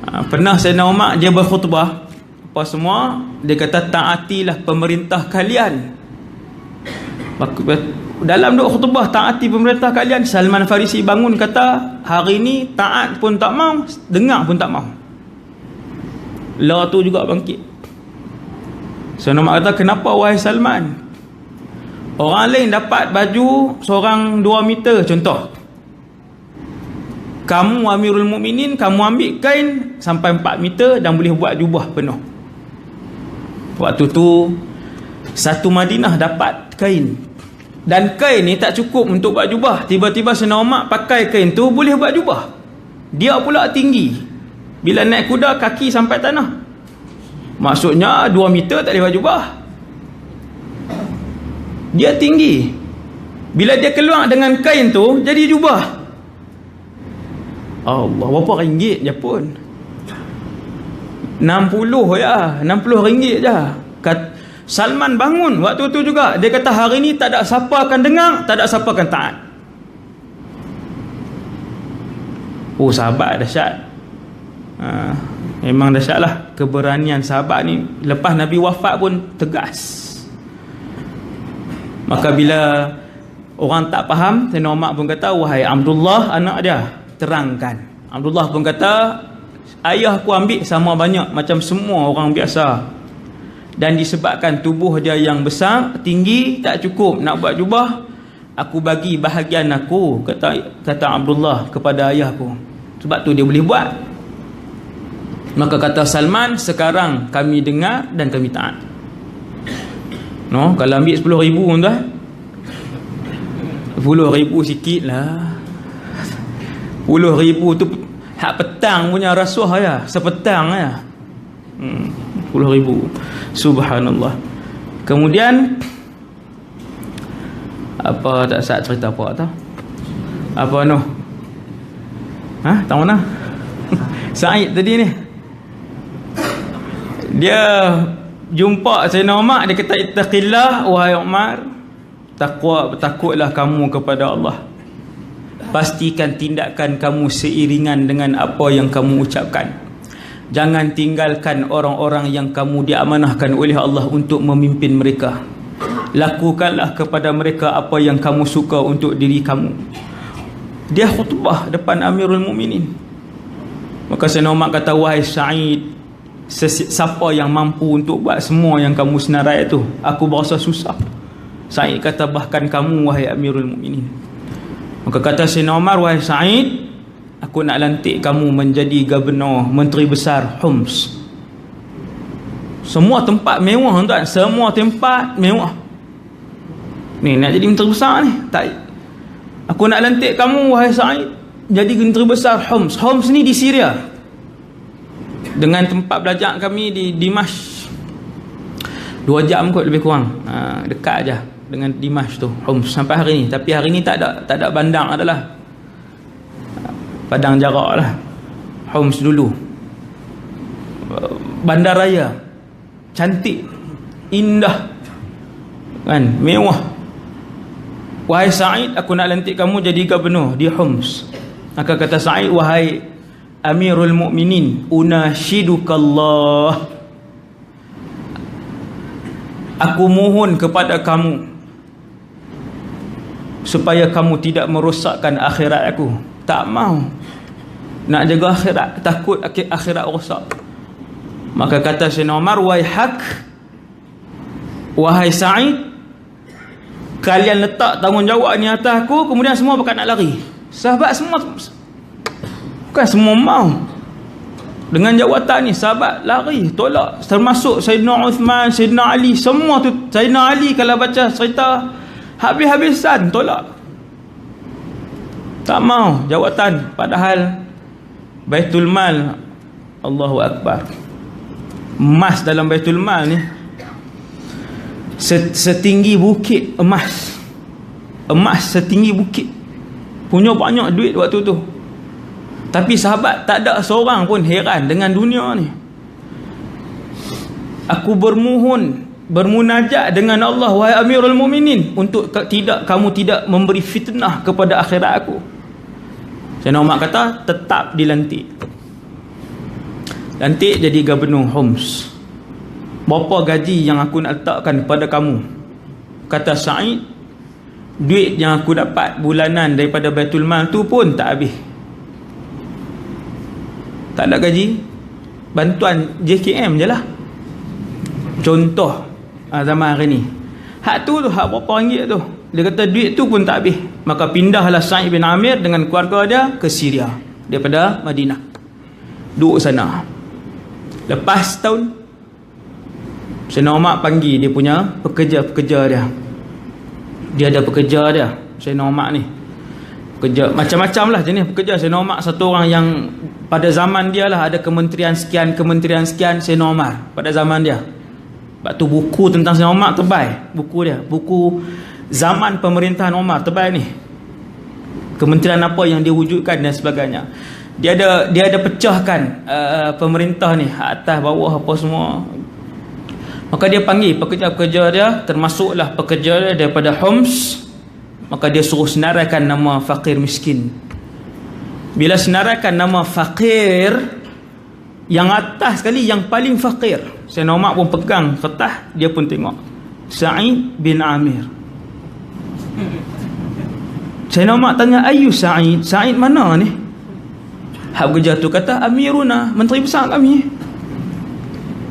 Pernah Sayyidina Umar dia berkhutbah apa semua, dia kata taatilah pemerintah kalian. Dalam doa khutbah taati pemerintah kalian, Salman Farisi bangun kata, hari ni taat pun tak mau, dengar pun tak mau. Lah tu juga bangkit. Sayyidina Umar kata, kenapa wahai Salman? Orang lain dapat baju seorang 2 meter contoh, kamu Amirul Mukminin, kamu ambil kain sampai 4 meter dan boleh buat jubah penuh. Waktu tu satu Madinah dapat kain, dan kain ni tak cukup untuk buat jubah. Tiba-tiba Sayyidina Umar pakai kain tu boleh buat jubah. Dia pula tinggi, bila naik kuda kaki sampai tanah, maksudnya 2 meter tak boleh buat jubah. Dia tinggi, bila dia keluar dengan kain tu jadi jubah. Allah, berapa ringgit je pun, 60 ya, 60 ringgit je. Salman bangun waktu tu juga, dia kata hari ni tak ada siapa akan dengar, tak ada siapa akan taat. Oh, sahabat dahsyat. Memang dahsyat lah keberanian sahabat ni. Lepas Nabi wafat pun tegas. Maka bila orang tak faham, Sayyidina Umar pun kata, wahai Abdullah anak dia, terangkan. Abdullah pun kata, ayah aku ambil sama banyak macam semua orang biasa, dan disebabkan tubuh dia yang besar, tinggi, tak cukup nak buat jubah, aku bagi bahagian aku, kata Abdullah kepada ayahku, sebab tu dia boleh buat. Maka kata Salman, sekarang kami dengar dan kami taat. No, kalau ambil 10,000 tuan, 10,000 sikit lah. 10,000 tu hak petang punya rasuah ya, sepetang ya. 10,000. Subhanallah. Kemudian apa, tak saat cerita apa tau? Apa noh? Tak mana? Said tadi ni. Dia jumpa Sayyidina Umar, dia kata, ittaqillah wahai Umar, takutlah kamu kepada Allah. Pastikan tindakan kamu seiringan dengan apa yang kamu ucapkan. Jangan tinggalkan orang-orang yang kamu diamanahkan oleh Allah untuk memimpin mereka. Lakukanlah kepada mereka apa yang kamu suka untuk diri kamu. Dia khutbah depan Amirul Mukminin. Maka Sayyidina Umar kata, wahai Sa'id, siapa yang mampu untuk buat semua yang kamu senarai itu? Aku berasa susah. Sa'id kata, bahkan kamu wahai Amirul Mukminin. Maka kata Sayyidina Umar, wahai Sa'id, aku nak lantik kamu menjadi gubernur, menteri besar Homs. Semua tempat mewah tuan, semua tempat mewah. Ni nak jadi menteri besar ni, tak. Aku nak lantik kamu wahai Sa'id jadi menteri besar Homs. Homs ni di Syria, dengan tempat belajar kami di Dimash 2 jam kot lebih kurang, dekat aja dengan Dimash tu, Homs sampai hari ni. Tapi hari ni tak ada bandar adalah, padang jarak lah. Homs dulu bandar raya, cantik, indah kan, mewah. Wahai Sa'id, aku nak lantik kamu jadi gubernur di Homs. Maka kata Sa'id, wahai Amirul Mukminin, unashidukallah, aku mohon kepada kamu supaya kamu tidak merosakkan akhirat aku. Tak mau nak jaga akhirat, takut akhirat rosak. Maka kata Sayyidina Umar, wahai hak, wahai Sa'id, kalian letak tanggungjawab ni atas aku, kemudian semua pakat nak lari. Sahabat semua, bukan semua mau dengan jawatan ni, sahabat lari, tolak, termasuk Sayyidina Uthman, Sayyidina Ali, semua tu. Sayyidina Ali kalau baca cerita habis-habisan tolak, tak mau jawatan. Padahal Baitul Mal, Allahu Akbar, emas dalam Baitul Mal ni setinggi bukit, emas setinggi bukit, punya banyak duit waktu tu. Tapi sahabat tak ada seorang pun heran dengan dunia ni. Aku bermunajat dengan Allah, wahai Amirul Mukminin, untuk kamu tidak memberi fitnah kepada akhirat aku. Sayyidina Umar kata, tetap dilantik. Lantik jadi Gubernur Homs. Berapa gaji yang aku nak letakkan kepada kamu? Kata Sa'id, duit yang aku dapat bulanan daripada Baitul Mal tu pun tak habis. Tak ada gaji, bantuan JKM je lah. Contoh zaman hari ni. Hak tu hak berapa ringgit tu? Dia kata duit tu pun tak habis. Maka pindahlah Sa'id bin Amir dengan keluarga dia ke Syria daripada Madinah. Duduk sana. Lepas tahun, Sayyidina Umar panggil dia punya pekerja-pekerja dia. Dia ada pekerja dia, Sayyidina Umar ni. Pekerja macam-macam lah jenis pekerja. Sayyidina Umar satu orang yang pada zaman dia lah ada kementerian sekian Sayyidina Umar pada zaman dia. Sebab tu buku tentang Sayyidina Umar tebal. Buku dia, buku zaman pemerintahan Umar tebal ni. Kementerian apa yang dia wujudkan dan sebagainya. Dia ada pecahkan pemerintah ni, atas bawah apa semua. Maka dia panggil pekerja-pekerja dia, termasuklah pekerja dia daripada Homs. Maka dia suruh senaraikan nama fakir miskin. Bila senaraikan nama fakir, yang atas sekali, yang paling fakir, Sayyidina Umar pun pegang kertas, dia pun tengok Sa'id bin Amir. Sayyidina Umar tanya, ayu Sa'id? Sa'id mana ni? Hak pekerja tu kata, Amiruna, menteri besar kami.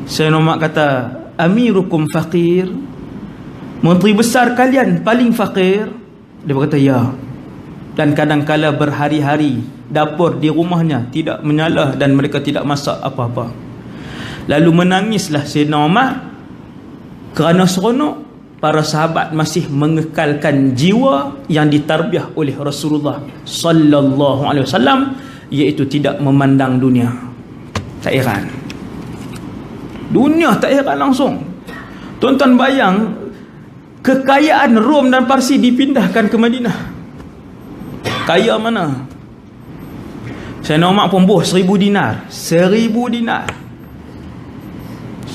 Sayyidina Umar kata, Amirukum faqir, menteri besar kalian paling fakir? Dia berkata, ya. Dan kadang-kala berhari-hari dapur di rumahnya tidak menyala dan mereka tidak masak apa-apa. Lalu menangislah Sayyidina Umar kerana seronok para sahabat masih mengekalkan jiwa yang ditarbiah oleh Rasulullah sallallahu alaihi wasallam, iaitu tidak memandang dunia. Tak heran. Dunia tak heran langsung. Tuan-tuan bayang, kekayaan Rom dan Parsi dipindahkan ke Madinah. Kaya mana? Sayyidina Umar pun 1000 dinar. 1000 dinar.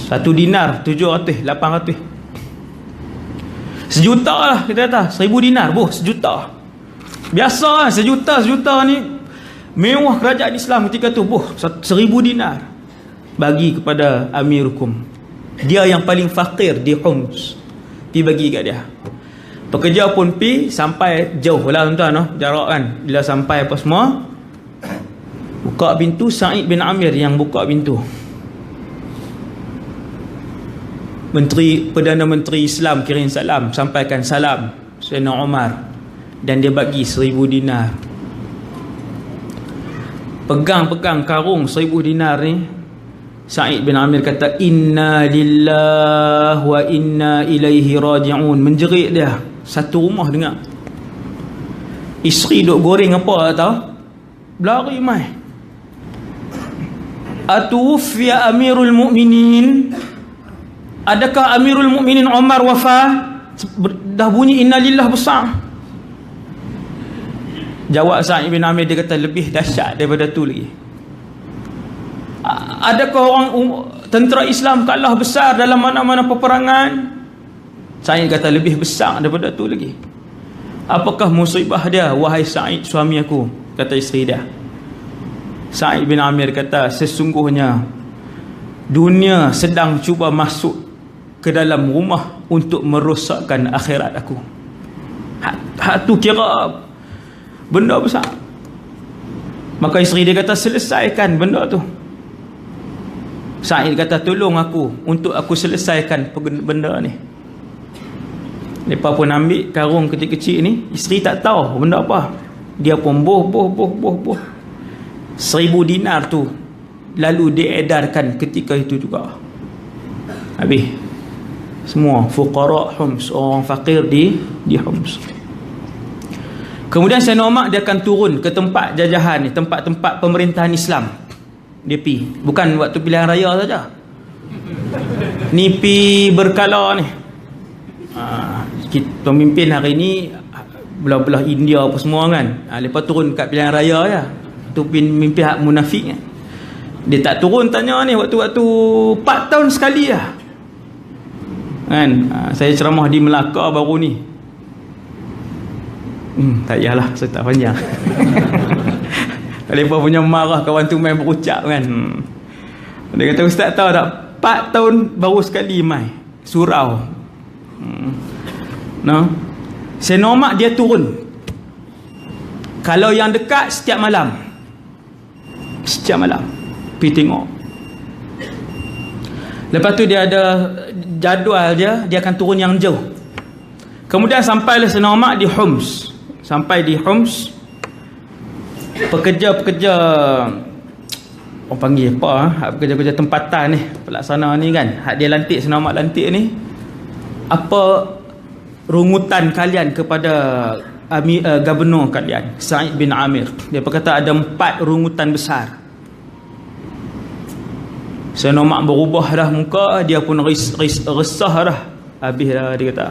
1 dinar 700, 800. Sejuta lah kita kata. 1000 dinar, sejuta. Biasa lah, sejuta ni mewah kerajaan Islam ketika tu. 1000 dinar bagi kepada Amirukum. Dia yang paling fakir di Homs, pi bagi kat dia. Pekerja pun pi sampai jauh lah tuan-tuan, jarak kan. Bila sampai apa semua, buka pintu, Sa'id bin Amir yang buka pintu. Perdana Menteri Islam kirim salam, sampaikan salam Sayyidina Umar, dan dia bagi 1000 dinar. Pegang-pegang karung 1000 dinar ni, Sa'id bin Amir kata, inna lillahi wa inna ilaihi raji'un. Menjerit dia. Satu rumah dengar. Isteri duk goreng apa tahu? Berlari mai. Atuwfiya Amirul Mukminin? Adakah Amirul Mukminin Umar wafat? Dah bunyi inna lillahi besar. Jawab Sa'id bin Amir, dia kata lebih dahsyat daripada tu lagi. Adakah orang tentera Islam kalah besar dalam mana-mana peperangan? Sa'id kata lebih besar daripada tu lagi. Apakah musibah dia, wahai Sa'id suami aku? Kata isteri dia. Sa'id bin Amir kata, sesungguhnya dunia sedang cuba masuk ke dalam rumah untuk merosakkan akhirat aku. Hak tu kira benda besar. Maka isteri dia kata, selesaikan benda tu. Sa'id kata, tolong aku untuk aku selesaikan benda ni. Mereka pun ambil karung kecil-kecil ni. Isteri tak tahu benda apa. Dia pun boh 1000 dinar tu lalu diedarkan ketika itu juga. Habis semua fuqara Homs, orang fakir di Homs. Kemudian Sayyidina Umar dia akan turun ke tempat jajahan ni, tempat-tempat pemerintahan Islam. Dia pi, bukan waktu pilihan raya saja. Ni pi berkala ni. Pemimpin hari ni belah-belah India apa semua kan. Lepas turun kat pilihan raya ya. Tu pemimpin hak munafik kan. Dia tak turun tanya ni waktu-waktu 4 tahun sekali lah. Kan? Saya ceramah di Melaka baru ni. Tak payahlah, saya tak panjang. Lepas punya marah kawan tu main berucap kan. Dia kata, ustaz tahu tak, 4 tahun baru sekali mai surau. No. Senomak dia turun. Kalau yang dekat setiap malam. Setiap malam pergi tengok. Lepas tu dia ada jadual dia akan turun yang jauh. Kemudian sampailah Senomak di Homs. Sampai di Homs, pekerja-pekerja, orang panggil apa, pekerja-pekerja tempatan ni, pelaksana ni kan, hak dia lantik, Senomak lantik ni, apa rungutan kalian kepada gubernur kalian, Sa'id bin Amir? Dia berkata ada 4 rungutan besar. Senomak berubah dah muka, dia pun resah dah. Habis dah dia kata.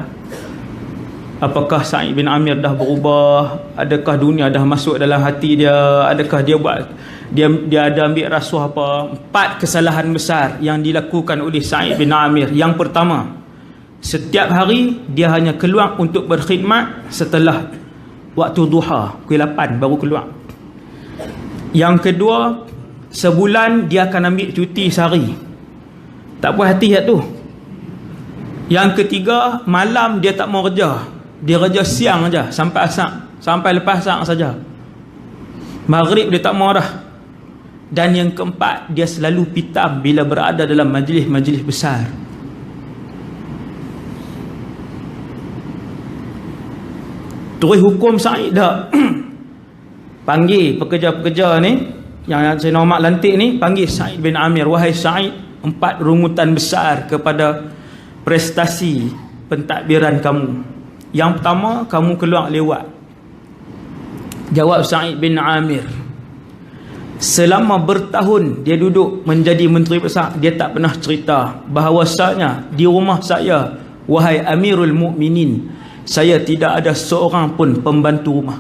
Apakah Sa'id bin Amir dah berubah? Adakah dunia dah masuk dalam hati dia? Adakah dia ada ambil rasuah apa? 4 kesalahan besar yang dilakukan oleh Sa'id bin Amir. Yang pertama, setiap hari dia hanya keluar untuk berkhidmat setelah waktu duha, pukul 8 baru keluar. Yang kedua, sebulan dia akan ambil cuti sehari. Tak puas hati tu. Yang ketiga, malam dia tak mau kerja. Dia kerja siang aja sampai asar, sampai lepas asar saja. Maghrib dia tak mau dah. Dan yang keempat, dia selalu pitam bila berada dalam majlis-majlis besar. Terus hukum Sa'id dah. Panggil pekerja-pekerja ni yang Senomak lantik ni, panggil Sa'id bin Amir. Wahai Sa'id, 4 rungutan besar kepada prestasi pentadbiran kamu. Yang pertama, kamu keluar lewat. Jawab Sa'id bin Amir, selama bertahun dia duduk menjadi menteri besar, dia tak pernah cerita bahawasanya di rumah saya, wahai Amirul Mukminin, saya tidak ada seorang pun pembantu rumah.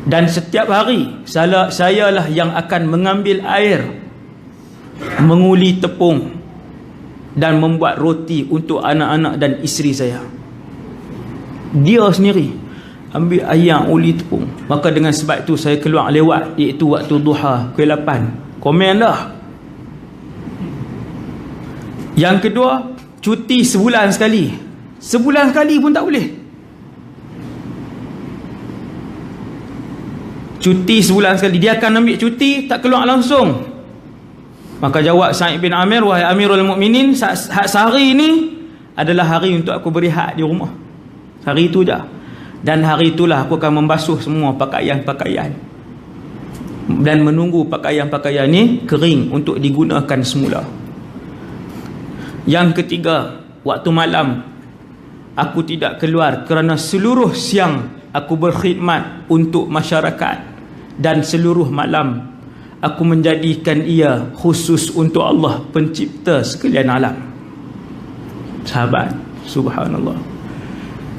Dan setiap hari sayalah yang akan mengambil air, menguli tepung dan membuat roti untuk anak-anak dan isteri saya. Dia sendiri ambil ayam, uli tepung. Maka dengan sebab itu saya keluar lewat, iaitu waktu duha, pukul 8. Komen dah. Yang kedua, cuti sebulan sekali. Sebulan sekali pun tak boleh. Cuti sebulan sekali. Dia akan ambil cuti, tak keluar langsung. Maka jawab Sa'id bin Amir, wahai Amirul Mukminin, sehari ini adalah hari untuk aku berehat di rumah. Hari itu je. Dan hari itulah aku akan membasuh semua pakaian-pakaian dan menunggu pakaian-pakaian ni kering untuk digunakan semula. Yang ketiga, waktu malam aku tidak keluar kerana seluruh siang aku berkhidmat untuk masyarakat, dan seluruh malam aku menjadikan ia khusus untuk Allah pencipta sekalian alam. Sahabat, subhanallah,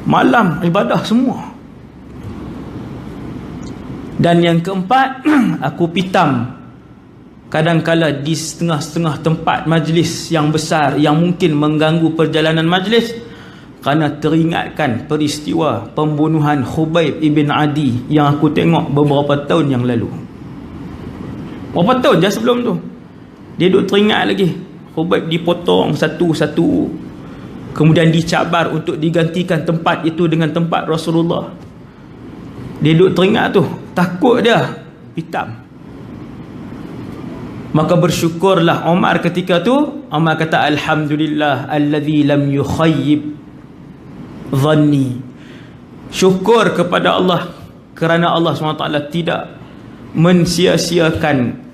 malam ibadah semua. Dan yang keempat, aku pitam kadang-kala di setengah-setengah tempat majlis yang besar yang mungkin mengganggu perjalanan majlis, kerana teringatkan peristiwa pembunuhan Khubayb ibn Adi yang aku tengok beberapa tahun yang lalu. Berapa tahun je sebelum tu, dia duk teringat lagi. Khubayb dipotong satu-satu, kemudian dicabar untuk digantikan tempat itu dengan tempat Rasulullah. Dia duk teringat tu, takut dia hitam. Maka bersyukurlah Umar ketika tu. Umar kata, alhamdulillah alladzi lam yukhayyib dhanni. Syukur kepada Allah kerana Allah SWT tidak mensia-siakan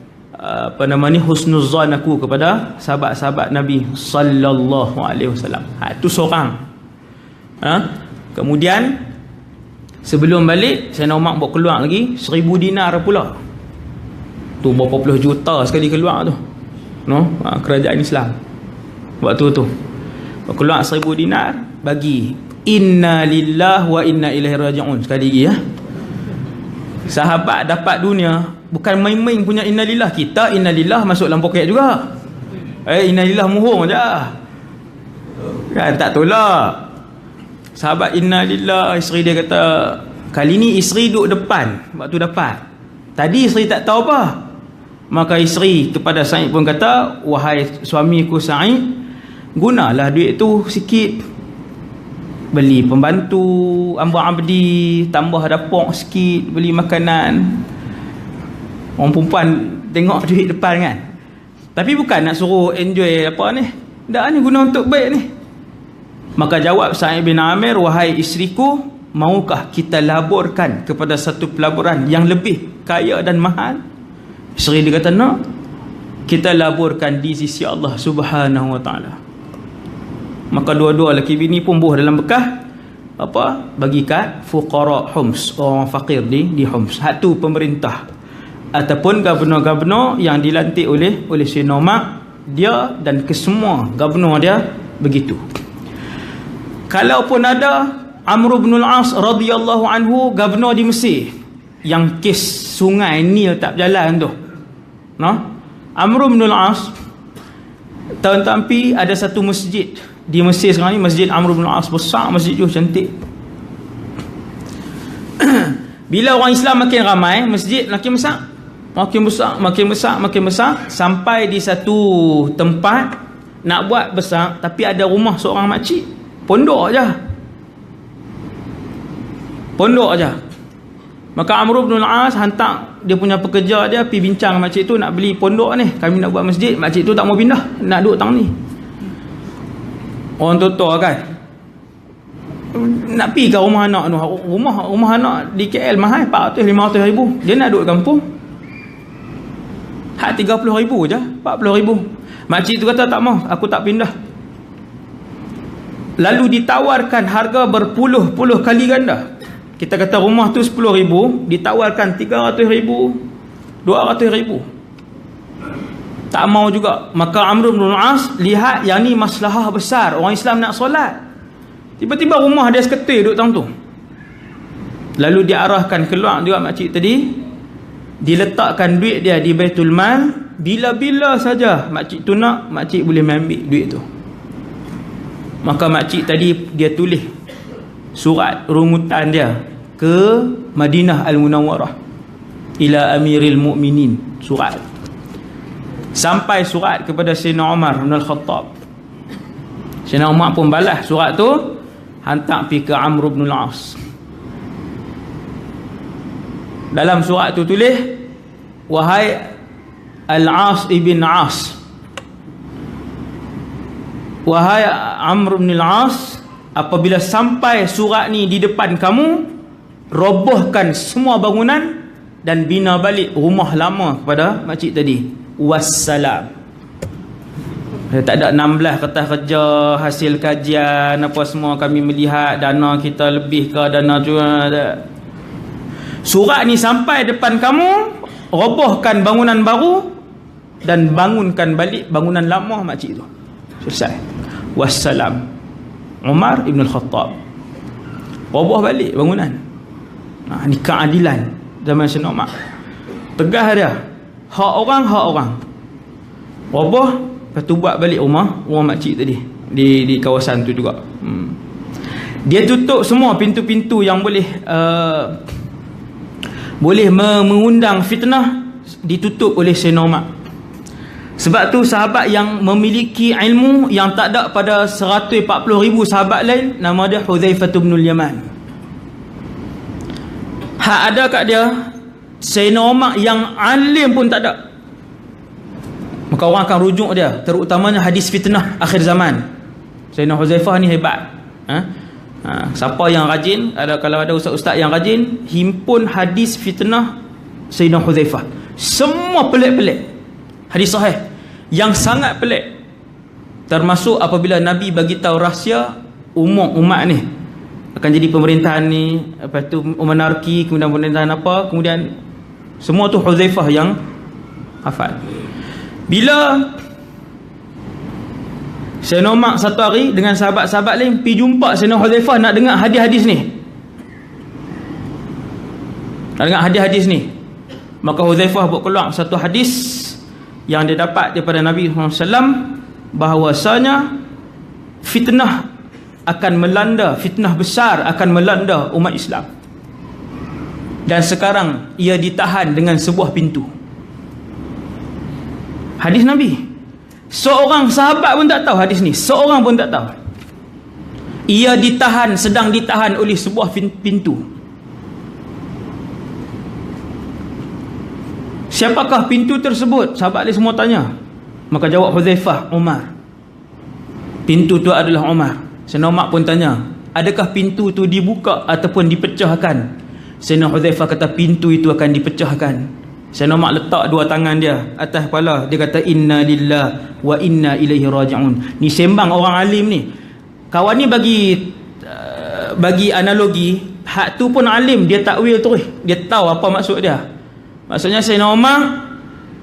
husnuzan aku kepada sahabat-sahabat Nabi sallallahu alaihi wasallam. Itu seorang. Kemudian sebelum balik, Sayyidina Umar bawa keluar lagi 1,000 dinar pula. Tu berapa puluh juta sekali keluar tu. Kerajaan Islam waktu tu. Bawa keluar 1,000 dinar, bagi inna lillahi wa inna ilaihi raji'un sekali lagi ya. Sahabat dapat dunia bukan main-main punya innalillah. Kita innalillah masuk dalam poket juga. Innalillah muhung je kan, tak tolak. Sahabat innalillah, isteri dia kata, kali ni isteri duduk depan waktu dapat. Tadi isteri tak tahu apa. Maka isteri kepada Sa'id pun kata, wahai suamiku Sa'id, gunalah duit tu sikit, beli pembantu Amba Abdi, tambah dapur sikit, beli makanan. Orang perempuan tengok duit depan kan, tapi bukan nak suruh enjoy apa ni, dah ni guna untuk baik ni. Maka jawab Sa'id bin Amir, wahai isteriku, maukah kita laburkan kepada satu pelaburan yang lebih kaya dan mahal? Isteri dia kata, nak. Kita laburkan di sisi Allah Subhanahu wa ta'ala. Maka dua-dua lelaki bini pun buah dalam bekah apa, bagi kat fuqara Homs, orang fakir di Homs. Hak tu pemerintah ataupun gubernur-gubernur yang dilantik oleh Sayyidina Umar, dia dan kesemua gubernur dia begitu. Kalaupun ada Amr bin al-As radhiyallahu anhu, gubernur di Mesir, yang kes sungai Nil tak berjalan tu, no? Amr bin al-As, tahun-tahun pi ada satu masjid di Mesir sekarang ni, Masjid Amr bin al-As, besar masjid tu, cantik. Bila orang Islam makin ramai, masjid makin besar, makin besar, sampai di satu tempat nak buat besar, tapi ada rumah seorang makcik, pondok je. Maka Amr bin al-As hantar dia punya pekerja dia pergi bincang makcik tu, nak beli pondok ni, kami nak buat masjid. Makcik tu tak mau pindah, nak duduk tang ni. Orang tua kan, nak pergi ke rumah anak tu, rumah anak di KL mahal 400-500 ribu, dia nak duduk kampung hak 30 ribu je, 40 ribu. Makcik tu kata tak mau, aku tak pindah. Lalu ditawarkan harga berpuluh-puluh kali ganda. Kita kata rumah tu 10 ribu, ditawarkan 300 ribu, 200 ribu, tak mau juga. Maka Amr bin al-As lihat yang ni maslahah besar, orang Islam nak solat, tiba-tiba rumah dia seketul duduk tang tu. Lalu diarahkan keluar juga makcik tadi, diletakkan duit dia di Baitul Mal. Bila-bila saja makcik tu nak, makcik boleh ambil duit tu. Maka makcik tadi dia tulis surat rungutan dia ke Madinah Al-Munawwarah, ila Amiril Mukminin, surat sampai surat kepada Sayyidina Umar bin Al-Khattab. Sayyidina Umar pun balas surat tu, hantar pergi ke Amr bin al-As. Dalam surat tu tulis, wahai Al-As ibn As, wahai Amr bin al-As, apabila sampai surat ni di depan kamu, robohkan semua bangunan dan bina balik rumah lama kepada makcik tadi. Wassalam. Tak ada 16 kertas kerja, hasil kajian apa semua, kami melihat dana kita lebih ke dana jual. Surat ni sampai depan kamu, robohkan bangunan baru dan bangunkan balik bangunan lama makcik tu. Selesai. Wassalam. Umar Ibn Al-Khattab roboh balik bangunan. Ni keadilan zaman Sayyidina Umar. Tegah dia, hak orang roboh, lepas tu buat balik rumah makcik tadi di kawasan tu juga. Dia tutup semua pintu-pintu yang boleh mengundang fitnah, ditutup oleh Sayyidina Umar. Sebab tu sahabat yang memiliki ilmu yang tak ada pada 140,000 sahabat lain, nama dia Hudzaifah bin Yaman. Hak ada kat dia Sayyidina Umar yang alim pun tak ada. Maka orang akan rujuk dia, terutamanya hadis fitnah akhir zaman. Sayyidina Hudzaifah ni hebat. Siapa yang rajin, kalau ada ustaz-ustaz yang rajin, himpun hadis fitnah Sayyidina Hudzaifah, semua pelik-pelik. Hadis sahih yang sangat pelik, termasuk apabila Nabi bagi tahu rahsia umat ni akan jadi pemerintahan ni, lepas tu monarki, kemudian pemerintahan apa, kemudian semua tu Hudzaifah yang hafal. Bila Sayyidina Umar satu hari dengan sahabat-sahabat lain pergi jumpa Sayyidina Hudzaifah nak dengar hadis-hadis ni, maka Hudzaifah buat keluar satu hadis yang dia dapat daripada Nabi SAW, bahawasanya fitnah akan melanda, fitnah besar akan melanda umat Islam, dan sekarang ia ditahan dengan sebuah pintu. Hadis Nabi. Seorang sahabat pun tak tahu hadis ni. Seorang pun tak tahu. Ia ditahan, sedang ditahan oleh sebuah pintu. Siapakah pintu tersebut? Sahabat dia semua tanya. Maka jawab Hudzaifah, Umar. Pintu tu adalah Umar. Sayyidina Umar pun tanya, adakah pintu tu dibuka ataupun dipecahkan? Sayyidina Hudzaifah kata pintu itu akan dipecahkan. Sayyidina Umar letak dua tangan dia atas kepala. Dia kata inna lillahi wa inna ilaihi raji'un. Ni sembang orang alim ni. Kawan ni bagi analogi, hak tu pun alim, dia takwil terus. Dia tahu apa maksud dia. Maksudnya Sayyidina Umar,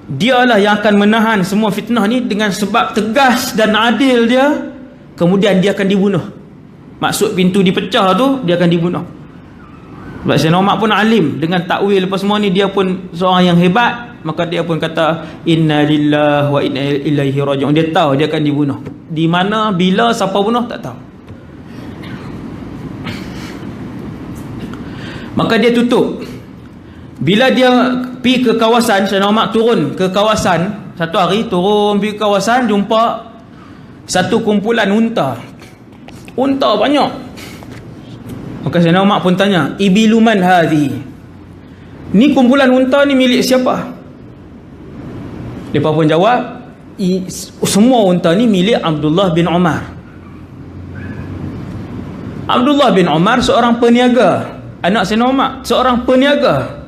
dialah yang akan menahan semua fitnah ni dengan sebab tegas dan adil dia. Kemudian dia akan dibunuh. Maksud pintu dipecah tu, dia akan dibunuh. Sebab Sayyidina Umar pun alim, dengan takwil apa semua ni, dia pun seorang yang hebat. Maka dia pun kata inna lillahi wa inna ilaihi raji'un. Dia tahu dia akan dibunuh. Di mana, bila, siapa bunuh tak tahu. Maka dia tutup. Bila dia pergi ke kawasan, Sayyidina Umar turun ke kawasan. Satu hari turun pergi ke kawasan, jumpa satu kumpulan unta. Unta banyak. Maka Sayyidina Umar pun tanya, ibiluman hadhi, ni kumpulan unta ni milik siapa? Mereka pun jawab, semua unta ni milik Abdullah bin Umar. Abdullah bin Umar seorang peniaga, anak Sayyidina Umar, seorang peniaga.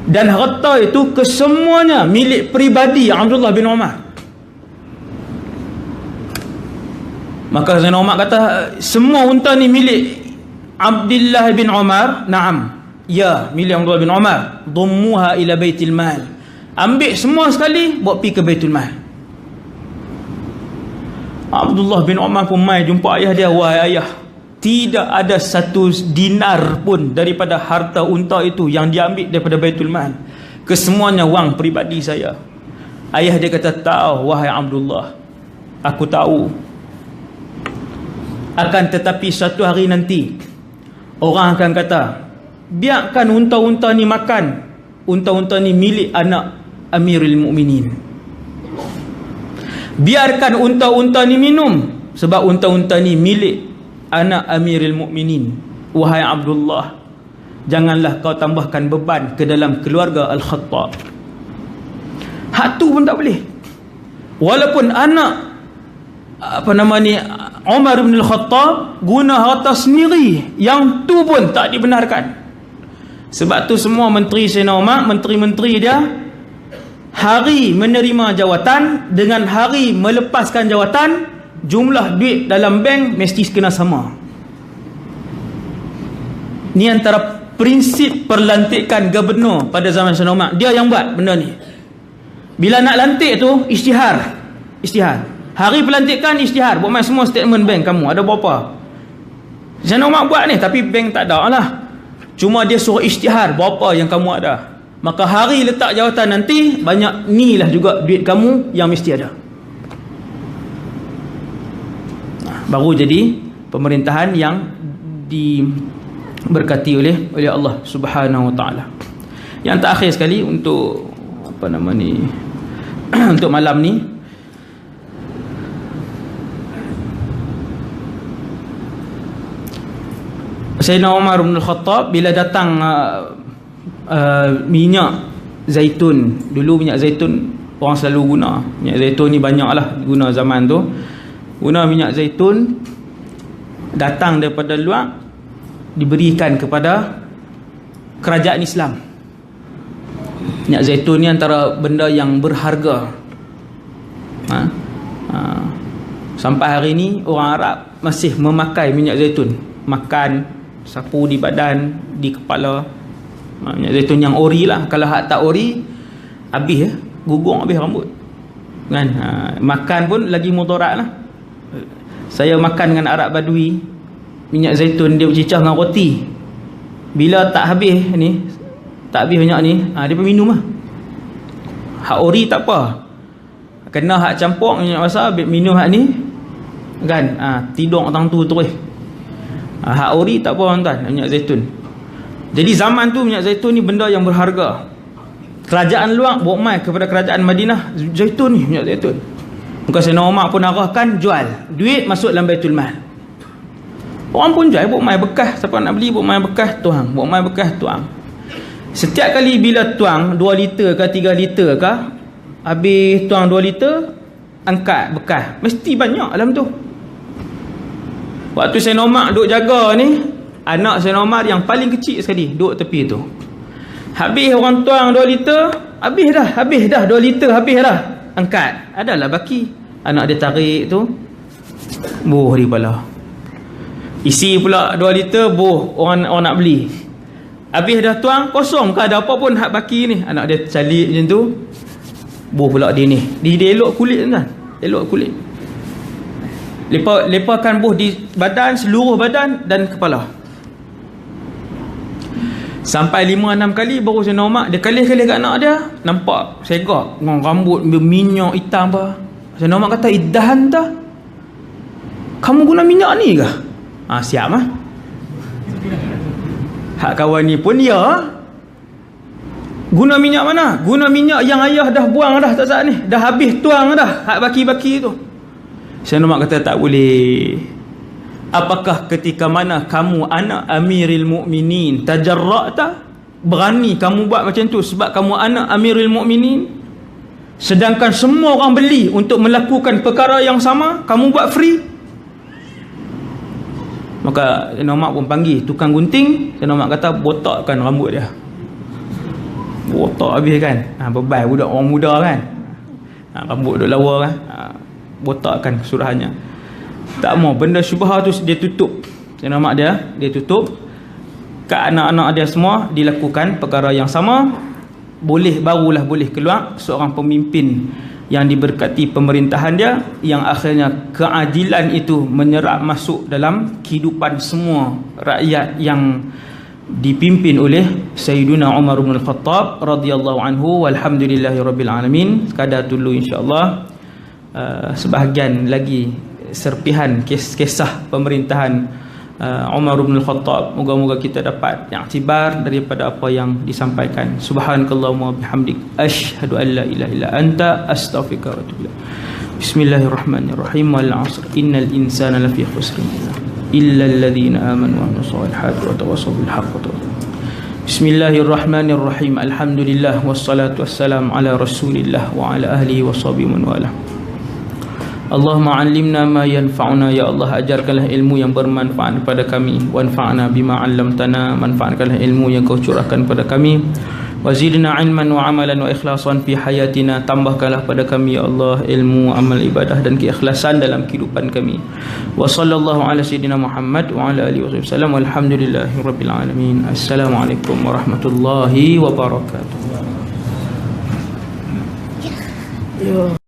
Dan harta itu kesemuanya milik peribadi Abdullah bin Umar. Maka Sayyidina Umar kata, semua unta ni milik Abdullah bin Umar. Naam, ya, milik Abdullah bin Umar. Dhammuha ila baitil mal, ambil semua sekali, bawa pergi ke Baitul Mal. Abdullah bin Umar pun mai jumpa ayah dia. Wahai ayah, tidak ada satu dinar pun daripada harta unta itu yang diambil daripada Baitul Mal. Kesemuanya wang peribadi saya. Ayah dia kata, tahu wahai Abdullah, aku tahu. Akan tetapi suatu hari nanti orang akan kata, biarkan unta-unta ni makan. Unta-unta ni milik anak Amirul Mukminin. Biarkan unta-unta ni minum, sebab unta-unta ni milik anak Amirul Mukminin. Wahai Abdullah, janganlah kau tambahkan beban ke dalam keluarga Al-Khattab. Hak tu pun tak boleh. Walaupun anak Umar bin Al-Khattab guna harta sendiri, yang tu pun tak dibenarkan. Sebab tu semua menteri Sayyidina Umar, menteri-menteri dia, hari menerima jawatan dengan hari melepaskan jawatan, jumlah duit dalam bank mesti kena sama. Ni antara prinsip perlantikan gubernur pada zaman Sayyidina Umar. Dia yang buat benda ni. Bila nak lantik tu, isytihar. Hari pelantikan isytihar, buat main semua statement bank kamu ada berapa. Sayyidina Umar buat ni, tapi bank tak ada lah. Cuma dia suruh isytihar berapa yang kamu ada. Maka hari letak jawatan nanti, banyak ni lah juga duit kamu yang mesti ada. Baru jadi pemerintahan yang diberkati oleh Allah Subhanahu Wa Taala. Yang terakhir sekali untuk untuk malam ni, Sayyidina Umar bin Al-Khattab bila datang minyak zaitun. Dulu minyak zaitun orang selalu guna. Minyak zaitun ni banyak lah guna zaman tu. Guna minyak zaitun, datang daripada luar, diberikan kepada kerajaan Islam. Minyak zaitun ni antara benda yang berharga. Sampai hari ni orang Arab masih memakai minyak zaitun. Makan, sapu di badan, di kepala. Minyak zaitun yang ori lah. Kalau hak tak ori, habis gugung habis rambut kan. Makan pun lagi mudarat lah. Saya makan dengan Arab Badui, minyak zaitun dia bercicah dengan roti. Bila tak habis ni, tak habis minyak ni, dia pun minum lah. Hak ori tak apa, kena hak campur minyak basah, minum hak ni kan, tidur tang tu terus. Hak ori tak apa tuan-tuan, minyak zaitun. Jadi zaman tu minyak zaitun ni benda yang berharga. kerajaan luar bawa mai kepada kerajaan Madinah, zaitun ni, minyak zaitun. Muka Sayyidina Umar pun arahkan jual, duit masuk dalam Baitul Mal. Orang pun jual, bawa mai bekas, siapa nak beli bawa mai bekas tuang, bawa mai bekas tuang. Setiap kali bila tuang 2 liter ke 3 liter ke, habis tuang 2 liter, angkat bekas, mesti banyak dalam tu. Waktu Sayyidina Umar duk jaga ni, anak Sayyidina Umar yang paling kecil sekali duduk tepi tu. Habis orang tuang 2 liter, habis dah 2 liter, habis dah. Angkat, adalah baki. Anak dia tarik tu, buh di kepala. Isi pula 2 liter, buh orang nak beli. Habis dah tuang, kosong ke ada apa pun hak baki ni. Anak dia calik macam tu, buh pula dia ni. Dia elok kulit tu kan, elok kulit. Lepakan buh di badan, seluruh badan dan kepala. Sampai 5-6 kali baru Sayyidina Umar dia kalih-kalih kat anak dia, nampak segak dengan rambut berminyak hitam apa. Sayyidina Umar kata, "Idahan tak? Kamu guna minyak ni ke?" Siap ah. Hak kawan ni pun ya. Guna minyak mana? Guna minyak yang ayah dah buang dah tak saat ni. Dah habis tuang dah hak baki-baki tu. Sayyidina Umar kata, "Tak boleh. Apakah ketika mana kamu anak Amiril Mukminin tajarra'ta, berani kamu buat macam tu sebab kamu anak Amiril Mukminin, sedangkan semua orang beli untuk melakukan perkara yang sama, kamu buat free?" Maka Sayyidina Umar pun panggil tukang gunting. Sayyidina Umar kata, "Botakkan rambut dia." Botak habis kan, bebai budak orang muda kan, rambut duk lawa kan, botakkan kesuruhannya. Tak mau, benda syubhah tu dia tutup. Sayyidina Umar dia tutup. Kat anak-anak dia semua dilakukan perkara yang sama. Barulah boleh keluar seorang pemimpin yang diberkati pemerintahan dia, yang akhirnya keadilan itu menyerap masuk dalam kehidupan semua rakyat yang dipimpin oleh Sayyidina Umar bin Al-Khattab radhiyallahu anhu. Walhamdulillahirabbil alamin. Sekadar dulu insya-Allah sebahagian lagi serpihan kisah pemerintahan Umar bin Al-Khattab. Moga-moga kita dapat i'tibar daripada apa yang disampaikan. Subhanakallahumma bihamdik, asyhadu an la ilaha illa anta, astaghfiruka wa atubu ilaik. Bismillahirrahmanirrahim. Wal 'asr innal insana lafi khusr illa alladhina amanu wa 'amilus solihati wa tawassaw bil haqqi. Bismillahirrahmanirrahim. Alhamdulillah wassalatu wassalamu ala Rasulillah wa ala ahlihi wa sahbihi man wala. Allahumma 'allimna ma yanfa'una, ya Allah ajarkanlah ilmu yang bermanfaat kepada kami, wanfa'na bima 'allamtana, manfaatkanlah ilmu yang kau curahkan kepada kami, wazidna 'ilman wa 'amalan wa ikhlasan fi hayatina, tambahkanlah pada kami ya Allah ilmu, amal ibadah dan keikhlasan dalam kehidupan kami. Wa sallallahu ala sayyidina Muhammad wa ala alihi wasallam. Walhamdulillahirabbil alamin. Assalamualaikum warahmatullahi wabarakatuh.